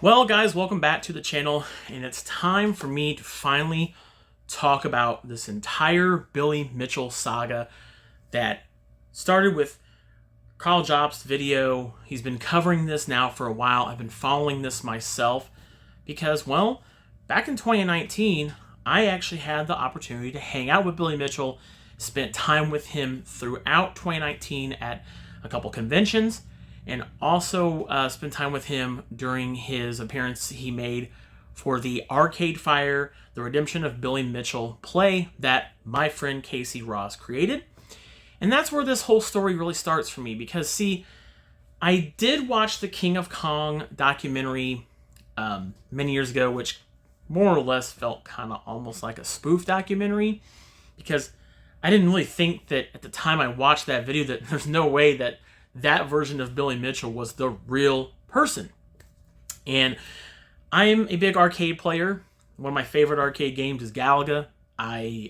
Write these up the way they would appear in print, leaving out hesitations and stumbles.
Well, guys, welcome back to the channel, and it's time for me to finally talk about this entire Billy Mitchell saga that started with Karl Jobst's video. He's been covering this now for a while. I've been following this myself because, well, back in 2019, I actually had the opportunity to hang out with Billy Mitchell, spent time with him throughout 2019 at a couple conventions, and also spent time with him during his appearance he made for the Arcadefire, The Redemption of Billy Mitchell play that my friend Casey Ross created. And that's where this whole story really starts for me because, see, I did watch the King of Kong documentary many years ago, which more or less felt kind of almost like a spoof documentary because I didn't really think that at the time I watched that video that there's no way that that version of Billy Mitchell was the real person. And I'm a big arcade player. One of my favorite arcade games is Galaga. I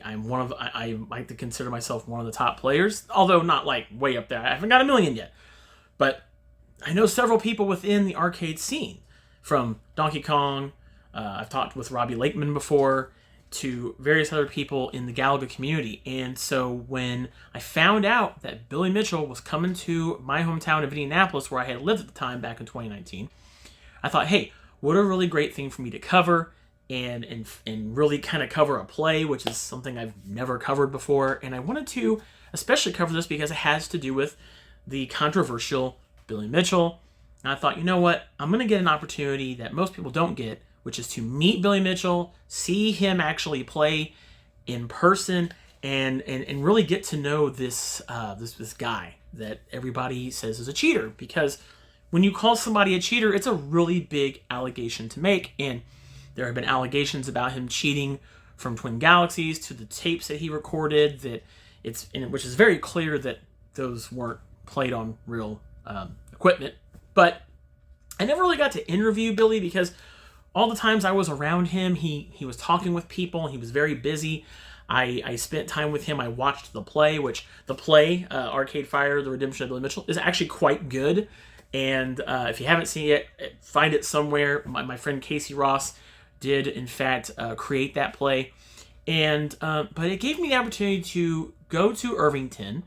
like to consider myself one of the top players, although not like way up there. I haven't got a million yet. But I know several people within the arcade scene, from Donkey Kong, I've talked with Robbie Lakeman before, to various other people in the Galaga community. And so when I found out that Billy Mitchell was coming to my hometown of Indianapolis, where I had lived at the time back in 2019, I thought, hey, what a really great thing for me to cover and really kind of cover a play, which is something I've never covered before. And I wanted to especially cover this because it has to do with the controversial Billy Mitchell. And I thought, you know what? I'm going to get an opportunity that most people don't get, which is to meet Billy Mitchell, see him actually play in person, and really get to know this guy that everybody says is a cheater. Because when you call somebody a cheater, it's a really big allegation to make, and there have been allegations about him cheating from Twin Galaxies to the tapes that he recorded, which is very clear that those weren't played on real equipment. But I never really got to interview Billy because all the times I was around him, he was talking with people. He was very busy. I spent time with him. I watched the play, Arcadefire, The Redemption of Billy Mitchell, is actually quite good. And if you haven't seen it, find it somewhere. My friend Casey Ross did, in fact, create that play. And but it gave me the opportunity to go to Irvington,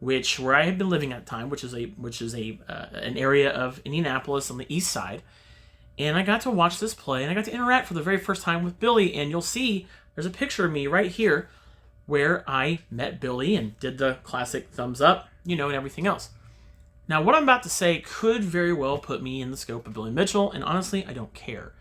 where I had been living at the time, which is an area of Indianapolis on the east side. And I got to watch this play, and I got to interact for the very first time with Billy. And you'll see there's a picture of me right here where I met Billy and did the classic thumbs up, and everything else. Now, what I'm about to say could very well put me in the scope of Billy Mitchell, and honestly, I don't care.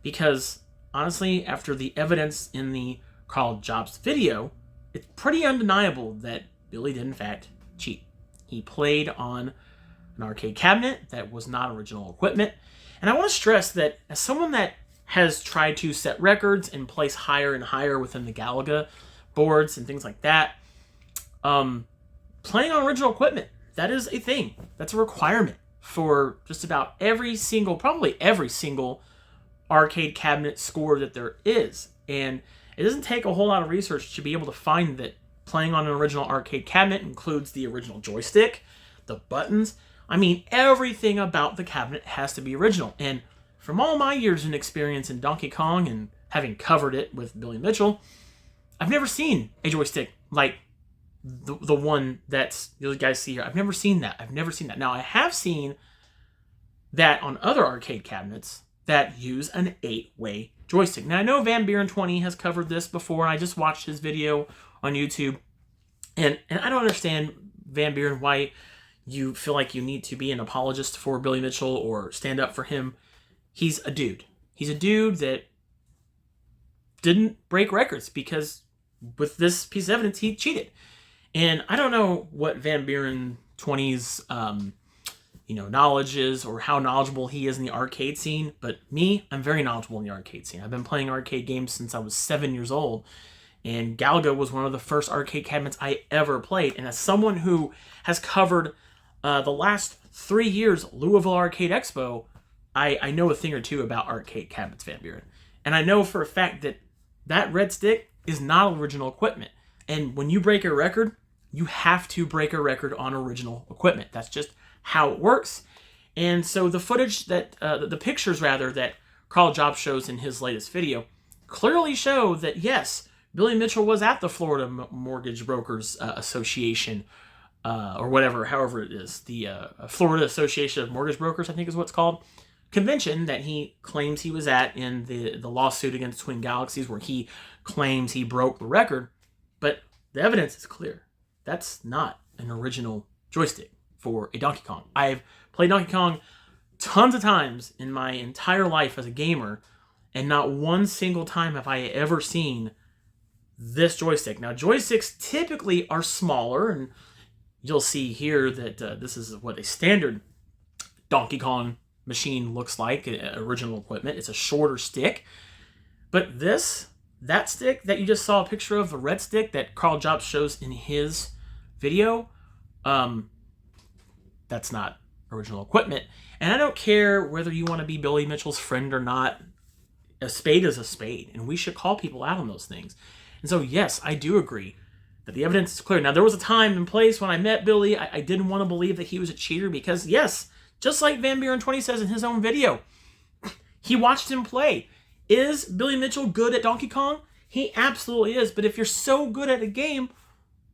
Because, honestly, after the evidence in the Karl Jobst video, it's pretty undeniable that Billy did, in fact, cheat. He played on an arcade cabinet that was not original equipment. And I want to stress that as someone that has tried to set records and place higher and higher within the Galaga boards and things like that, playing on original equipment, that is a thing. That's a requirement for just about probably every single arcade cabinet score that there is. And it doesn't take a whole lot of research to be able to find that playing on an original arcade cabinet includes the original joystick, the buttons. I mean, everything about the cabinet has to be original. And from all my years in experience in Donkey Kong and having covered it with Billy Mitchell, I've never seen a joystick like the one that you guys see here. I've never seen that. Now, I have seen that on other arcade cabinets that use an 8-way joystick. Now, I know Van Buren 20 has covered this before, and I just watched his video on YouTube. And I don't understand, Van Buren, why you feel like you need to be an apologist for Billy Mitchell or stand up for him. He's a dude. He's a dude that didn't break records because with this piece of evidence, he cheated. And I don't know what Van Buren 20's knowledge is or how knowledgeable he is in the arcade scene, but me, I'm very knowledgeable in the arcade scene. I've been playing arcade games since I was 7 years old, and Galaga was one of the first arcade cabinets I ever played. And as someone who has covered the last 3 years Louisville Arcade Expo, I know a thing or two about arcade cabinets, Van Buren. And I know for a fact that red stick is not original equipment. And when you break a record, you have to break a record on original equipment. That's just how it works. And so the footage that, the pictures rather, that Karl Jobst shows in his latest video clearly show that, yes, Billy Mitchell was at the Florida Mortgage Brokers Association, or whatever, however it is, the Florida Association of Mortgage Brokers, I think is what it's called, convention that he claims he was at in the lawsuit against Twin Galaxies, where he claims he broke the record. But the evidence is clear. That's not an original joystick for a Donkey Kong. I've played Donkey Kong tons of times in my entire life as a gamer, and not one single time have I ever seen this joystick. Now, joysticks typically are smaller, and you'll see here that this is what a standard Donkey Kong machine looks like, original equipment. It's a shorter stick. But that stick that you just saw a picture of, the red stick that Karl Jobst shows in his video, that's not original equipment. And I don't care whether you want to be Billy Mitchell's friend or not. A spade is a spade, and we should call people out on those things. And so, yes, I do agree that the evidence is clear. Now, there was a time and place when I met Billy, I didn't want to believe that he was a cheater because, yes, just like Van Buren 20 says in his own video, he watched him play. Is Billy Mitchell good at Donkey Kong? He absolutely is. But if you're so good at a game,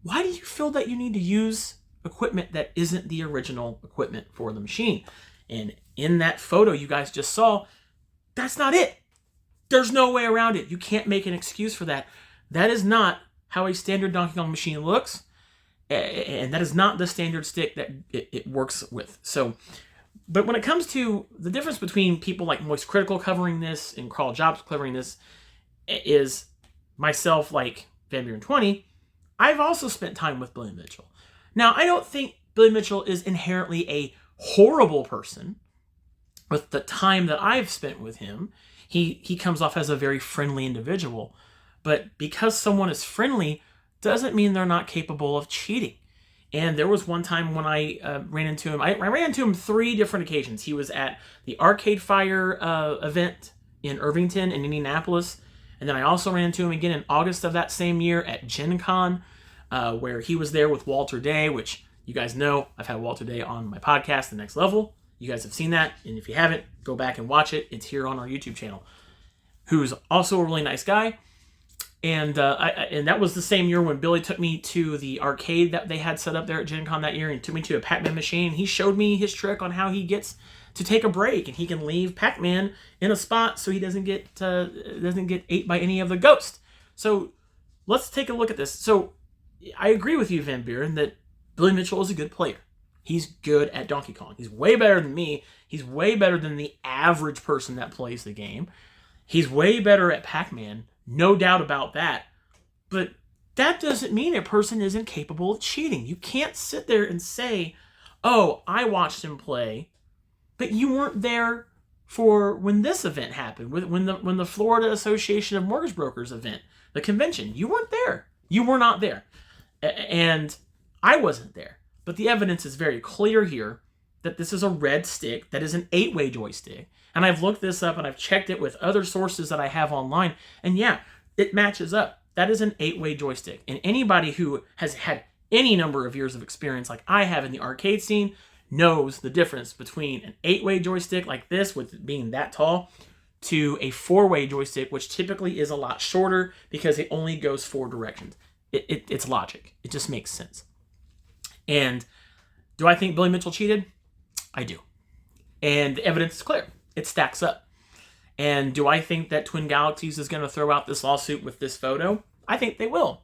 why do you feel that you need to use equipment that isn't the original equipment for the machine? And in that photo you guys just saw, that's not it. There's no way around it. You can't make an excuse for that. That is not how a standard Donkey Kong machine looks, and that is not the standard stick that it works with. So, but when it comes to the difference between people like Moist Critical covering this and Karl Jobst covering this, is myself, like Van Buren 20, I've also spent time with Billy Mitchell. Now, I don't think Billy Mitchell is inherently a horrible person. With the time that I've spent with him, he comes off as a very friendly individual. But because someone is friendly doesn't mean they're not capable of cheating. And there was one time when I ran into him. I ran into him 3 different occasions. He was at the Arcadefire event in Irvington in Indianapolis. And then I also ran into him again in August of that same year at Gen Con, where he was there with Walter Day, which you guys know I've had Walter Day on my podcast, The Next Level. You guys have seen that. And if you haven't, go back and watch it. It's here on our YouTube channel. Who's also a really nice guy. And and that was the same year when Billy took me to the arcade that they had set up there at Gen Con that year, and took me to a Pac-Man machine. He showed me his trick on how he gets to take a break, and he can leave Pac-Man in a spot so he doesn't get ate by any of the ghosts. So let's take a look at this. So I agree with you, Van Buren, that Billy Mitchell is a good player. He's good at Donkey Kong. He's way better than me. He's way better than the average person that plays the game. He's way better at Pac-Man. No doubt about that. But that doesn't mean a person isn't capable of cheating. You can't sit there and say, oh, I watched him play, but you weren't there for when this event happened, when the Florida Association of Mortgage Brokers event, the convention. You weren't there. You were not there. And I wasn't there. But the evidence is very clear here that this is a red stick that is an 8-way joystick. And I've looked this up and I've checked it with other sources that I have online. And yeah, it matches up. That is an 8-way joystick. And anybody who has had any number of years of experience like I have in the arcade scene knows the difference between an 8-way joystick like this, with it being that tall, to a 4-way joystick, which typically is a lot shorter because it only goes 4 directions. It's logic. It just makes sense. And do I think Billy Mitchell cheated? I do. And the evidence is clear. It stacks up. And do I think that Twin Galaxies is going to throw out this lawsuit with this photo? I think they will.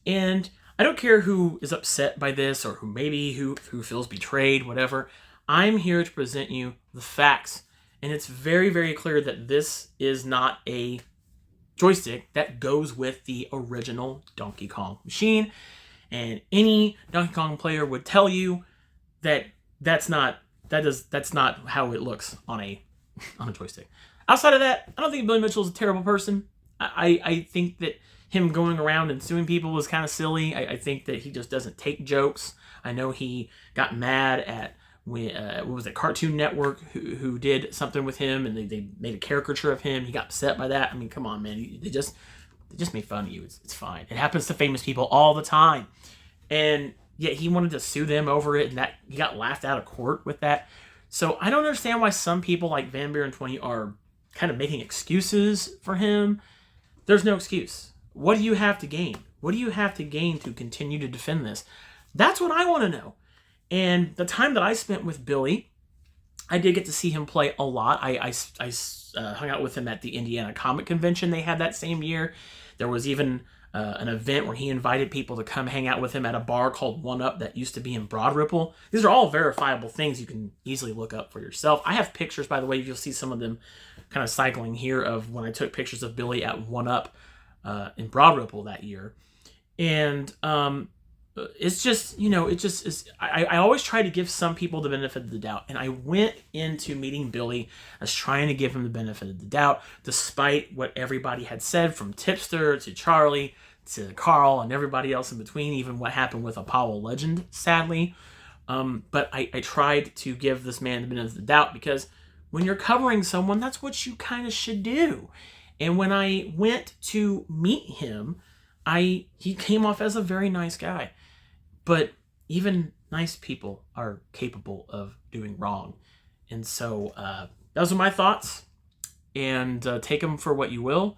And I don't care who is upset by this, or who feels betrayed, whatever. I'm here to present you the facts. And it's very, very clear that this is not a joystick that goes with the original Donkey Kong machine. And any Donkey Kong player would tell you that that's not how it looks on a joystick. Outside of that, I don't think Billy Mitchell is a terrible person. I think that him going around and suing people was kind of silly. I think that he just doesn't take jokes. I know he got mad at what was it, Cartoon Network, who did something with him, and they made a caricature of him. He got upset by that. I mean, come on, man. They just made fun of you. It's fine. It happens to famous people all the time. And yet he wanted to sue them over it, and that he got laughed out of court with that. So I don't understand why some people like Van Buren 20 are kind of making excuses for him. There's no excuse. What do you have to gain? What do you have to gain to continue to defend this? That's what I want to know. And the time that I spent with Billy, I did get to see him play a lot. I hung out with him at the Indiana Comic Convention they had that same year. There was even an event where he invited people to come hang out with him at a bar called One Up that used to be in Broad Ripple. These are all verifiable things you can easily look up for yourself. I have pictures, by the way, you'll see some of them kind of cycling here of when I took pictures of Billy at One Up in Broad Ripple that year. And it's just, it just is. I always try to give some people the benefit of the doubt. And I went into meeting Billy as trying to give him the benefit of the doubt, despite what everybody had said, from Tipster to Charlie to Karl and everybody else in between, even what happened with Apollo Legend, sadly. But I tried to give this man the benefit of the doubt, because when you're covering someone, that's what you kind of should do. And when I went to meet him, he came off as a very nice guy. But even nice people are capable of doing wrong. And so those are my thoughts. And take them for what you will.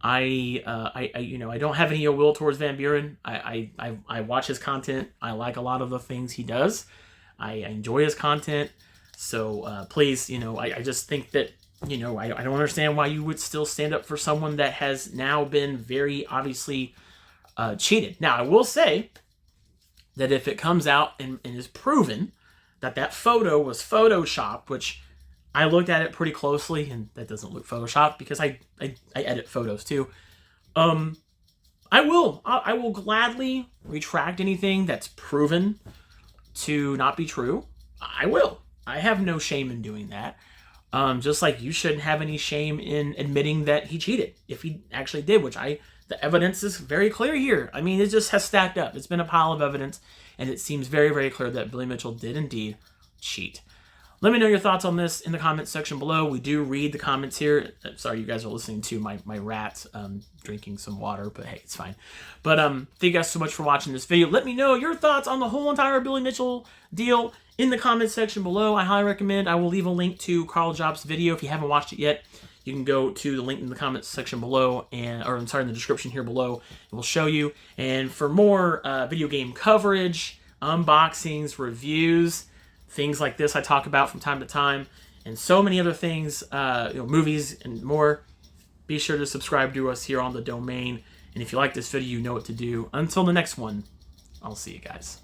I don't have any ill will towards Van Buren. I watch his content. I like a lot of the things he does. I enjoy his content. So please, I just think that, I don't understand why you would still stand up for someone that has now been very obviously cheated. Now, I will say that if it comes out and is proven that photo was photoshopped, which I looked at it pretty closely, and that doesn't look photoshopped because I edit photos too. I will gladly retract anything that's proven to not be true. I will. I have no shame in doing that. Just like you shouldn't have any shame in admitting that he cheated, if he actually did, which the evidence is very clear here. I mean, it just has stacked up. It's been a pile of evidence, and it seems very, very clear that Billy Mitchell did indeed cheat. Let me know your thoughts on this in the comments section below. We do read the comments here. Sorry, you guys are listening to my rat drinking some water, but hey, it's fine. But thank you guys so much for watching this video. Let me know your thoughts on the whole entire Billy Mitchell deal in the comments section below. I highly recommend. I will leave a link to Karl Jobst's video if you haven't watched it yet. You can go to the link in the comments section below, in the description here below. It will show you. And for more video game coverage, unboxings, reviews, things like this I talk about from time to time, and so many other things, movies and more, be sure to subscribe to us here on the domain. And if you like this video, you know what to do. Until the next one, I'll see you guys.